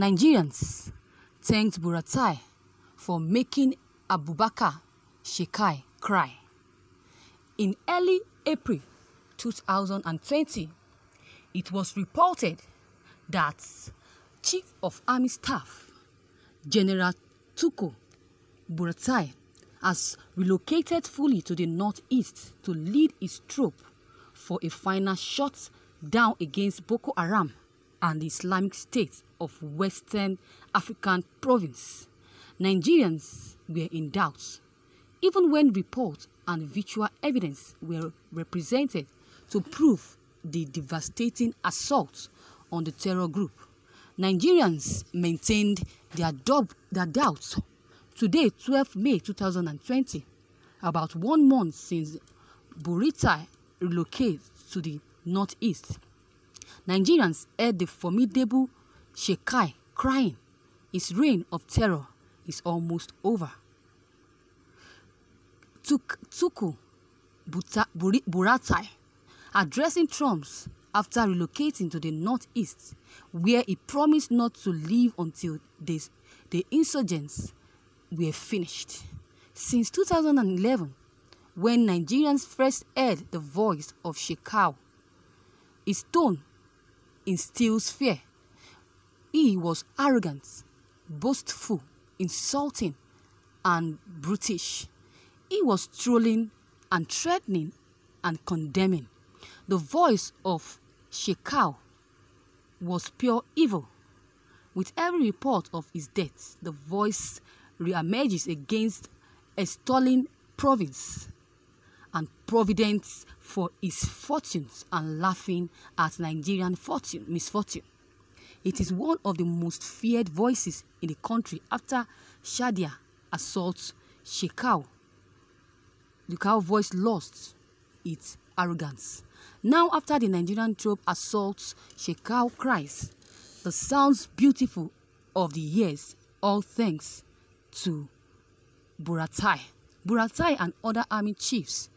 Nigerians thanked Buratai for making Abubakar Shekai cry. In early April 2020, it was reported that Chief of Army Staff General Tukur Buratai has relocated fully to the northeast to lead his troop for a final shutdown against Boko Haram and the Islamic State of Western African province. Nigerians were in doubt, even when reports and visual evidence were represented to prove the devastating assault on the terror group. Nigerians maintained their doubts. Today, 12 May 2020, about 1 month since Buratai relocated to the northeast, Nigerians heard the formidable Shekai crying. His reign of terror is almost over. Tukur Buratai, addressing troops after relocating to the northeast, where he promised not to leave until the insurgents were finished. Since 2011, when Nigerians first heard the voice of Shekai, his tone instills fear. He was arrogant, boastful, insulting, and brutish. He was trolling and threatening and condemning. The voice of Shekai was pure evil. With every report of his death, the voice reemerges against extolling province and providence for his fortunes and laughing at Nigerian misfortune. It is one of the most feared voices in the country after Shadia assaults Shekai. The cow voice lost its arrogance. Now, after the Nigerian troop assaults, Shekai cries. The sounds beautiful of the years, all thanks to Buratai. Buratai and other army chiefs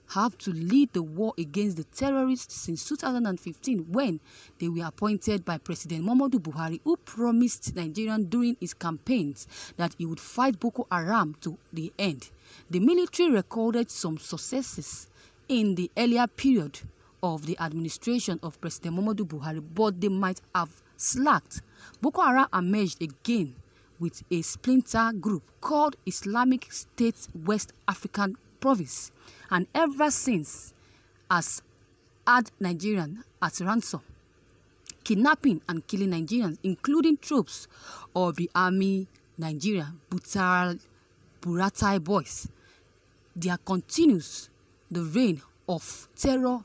have to lead the war against the terrorists since 2015, when they were appointed by President Muhammadu Buhari, who promised Nigerians during his campaigns that he would fight Boko Haram to the end. The military recorded some successes in the earlier period of the administration of President Muhammadu Buhari, but they might have slacked. Boko Haram emerged again with a splinter group called Islamic State West African Province, and ever since has had Nigerians at ransom, kidnapping and killing Nigerians, including troops of the army Nigeria, Buratai boys. There continues the reign of terror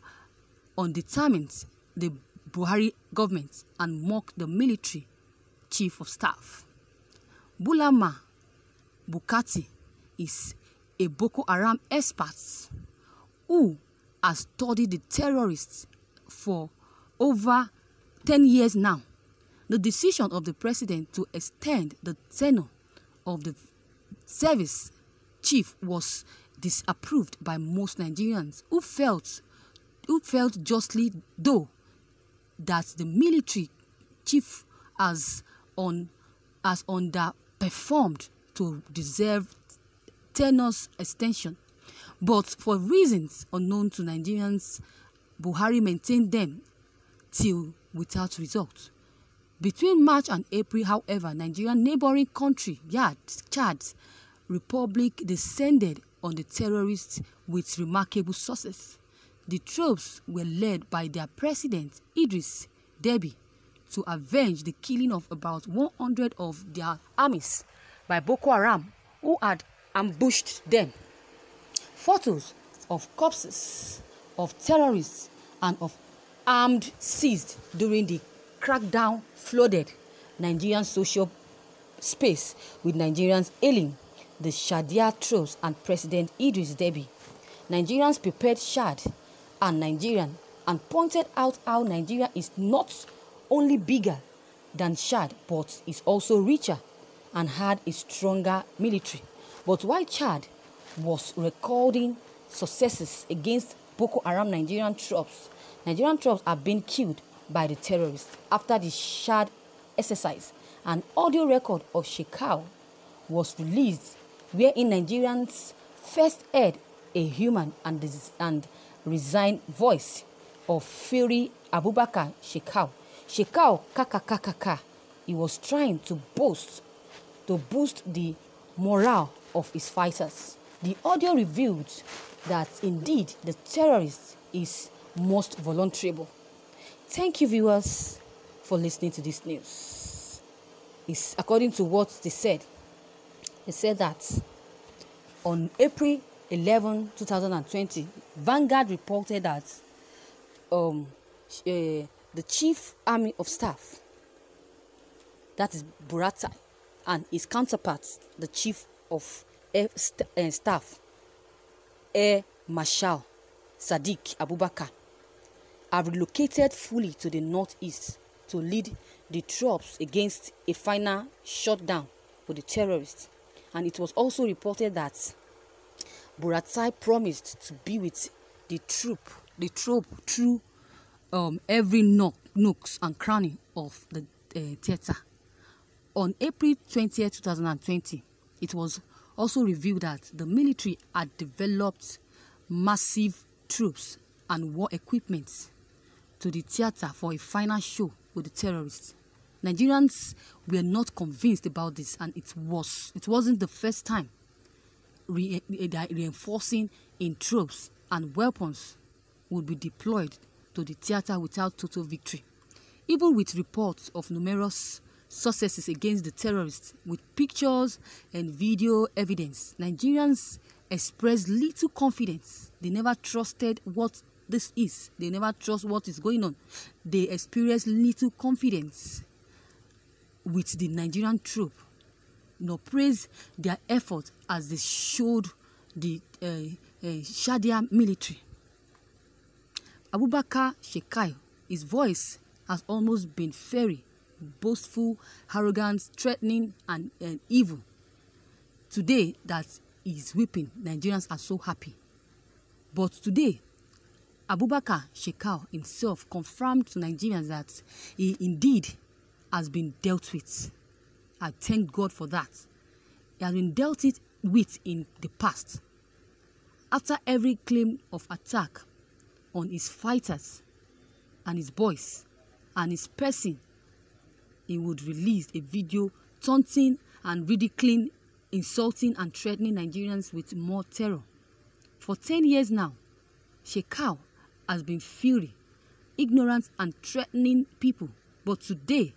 undetermined the Buhari government and mock the military chief of staff. Bulama Bukati is a Boko Haram expert who has studied the terrorists for over 10 years now. The decision of the president to extend the tenure of the service chief was disapproved by most Nigerians who felt justly, though, that the military chief has underperformed to deserve tenure's extension. But for reasons unknown to Nigerians, Buhari maintained them till without result. Between March and April, however, Nigerian neighboring country, Chad Republic, descended on the terrorists with remarkable success. The troops were led by their president, Idris Deby, to avenge the killing of about 100 of their armies by Boko Haram, who had ambushed them. Photos of corpses of terrorists and of armed seized during the crackdown flooded Nigerian social space, with Nigerians hailing the Shadia troops and President Idris Deby. Nigerians prepared Chad and Nigerian and pointed out how Nigeria is not only bigger than Chad, but is also richer and had a stronger military. But while Chad was recording successes against Boko Haram, Nigerian troops are being killed by the terrorists. After the Chad exercise, An audio record of Shekau was released wherein Nigerians first heard a human and resigned voice of Fury Abubakar Shekau. Shekau kakakakaka. He was trying to boost the morale of his fighters. The audio revealed that indeed the terrorist is most vulnerable. Thank you, viewers, for listening to this news. It's according to what they said. They said that on April 11, 2020, Vanguard reported that the Chief Army of Staff, that is Buratai, and his counterparts, the Chief of Staff, Air Marshal Sadiq Abubakar, have relocated fully to the northeast to lead the troops against a final shutdown with the terrorists. And it was also reported that Buratai promised to be with the troop through every nooks and cranny of the theater. On April 20, 2020, it was also revealed that the military had developed massive troops and war equipment to the theater for a final show with the terrorists. Nigerians were not convinced about this, and it wasn't the first time reinforcing in troops and weapons would be deployed to the theater without total victory. Even with reports of numerous successes against the terrorists with pictures and video evidence, Nigerians expressed little confidence. They never trusted what this is. They never trust what is going on. They experienced little confidence with the Nigerian troop, nor praise their effort as they showed the Shadia military. Abubakar Shekau, his voice has almost been fiery, boastful, arrogant, threatening, and evil. Today, that is weeping, Nigerians are so happy. But today, Abubakar Shekau himself confirmed to Nigerians that he indeed has been dealt with. I thank God for that. He has been dealt with in the past. After every claim of attack on his fighters and his boys and his person, he would release a video taunting and ridiculing, insulting and threatening Nigerians with more terror. For 10 years now, Shekau has been fury, ignorant and threatening people. But today,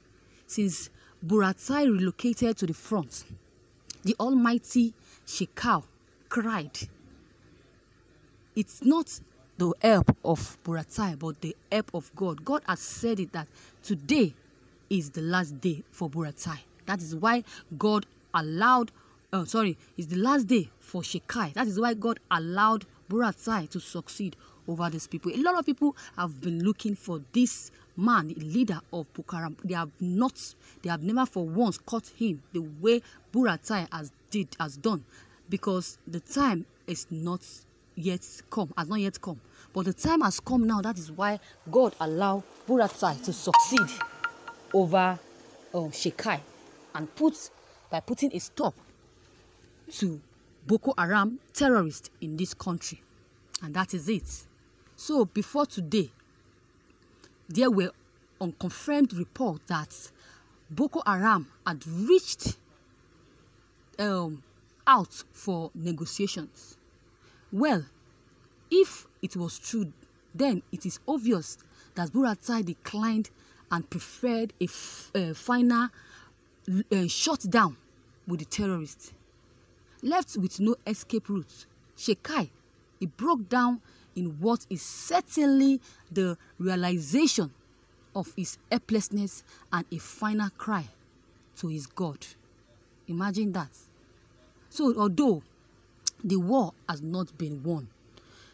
since Buratai relocated to the front, the almighty Shekau cried. It's not the help of Buratai, but the help of God. God has said it that today is the last day for Buratai. That is why God allowed, it's the last day for Shekai. That is why God allowed Buratai to succeed over these people. A lot of people have been looking for this man, the leader of Boko Haram. They have never for once caught him the way Buratai has done, because the time is not yet come, has not yet come. But the time has come now. That is why God allowed Buratai to succeed over Shekai, and by putting a stop to Boko Haram terrorists in this country. And that is it. So before today, there were unconfirmed reports that Boko Haram had reached out for negotiations. Well, if it was true, then it is obvious that Buratai declined and preferred a final shutdown with the terrorists. Left with no escape route, Shekai, he broke down in what is certainly the realization of his helplessness and a final cry to his God. Imagine that. So although the war has not been won,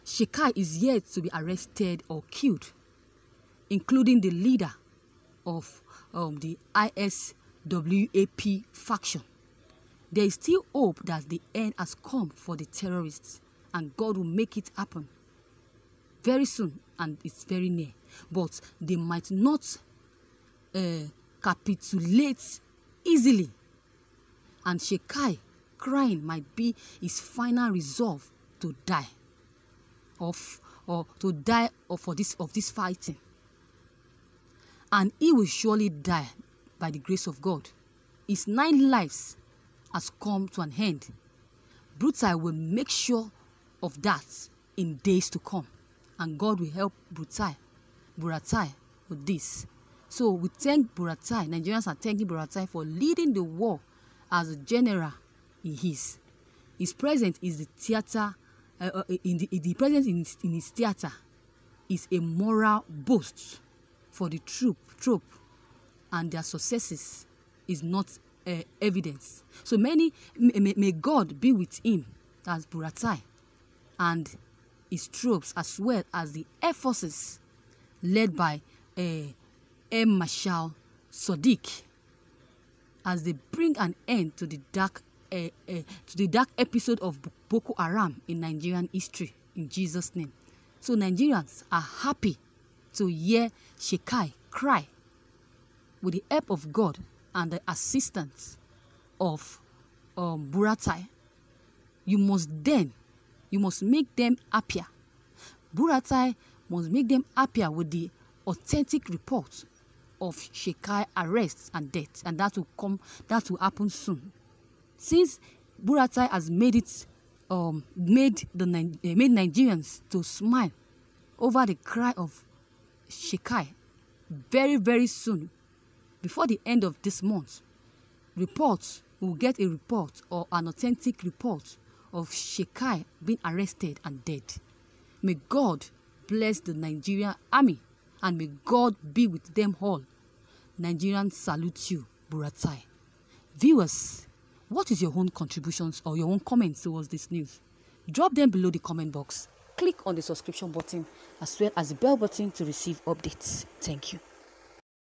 Shekai is yet to be arrested or killed, including the leader of the ISWAP faction. There is still hope that the end has come for the terrorists, and God will make it happen very soon, and it's very near. But they might not capitulate easily. And Shekai crying might be his final resolve to die of this fighting. And he will surely die by the grace of God. His 9 lives has come to an end. Brutai will make sure of that in days to come. And God will help Buratai with this. So we thank Buratai. Nigerians are thanking Buratai for leading the war as a general he is. His presence is the theater, the presence in his theater is a moral boast for the troop, and their successes is not evidence. So may God be with him, that's Buratai, and his troops, as well as the air forces led by Air Marshal Sadiq, as they bring an end to the dark episode of Boko Haram in Nigerian history, in Jesus' name. So Nigerians are happy to hear Shekai cry with the help of God and the assistance of Buratai. You must make them happier. Buratai must make them happier with the authentic report of Shekai arrest and death, and that will happen soon. Since Buratai has made Nigerians to smile over the cry of Shekai, very, very soon, before the end of this month, will get a report or an authentic report of Shekai being arrested and dead. May God bless the Nigerian army, and may God be with them all. Nigerians salute you, Buratai. Viewers, what is your own contributions or your own comments towards this news? Drop them below the comment box. Click on the subscription button as well as the bell button to receive updates. Thank you.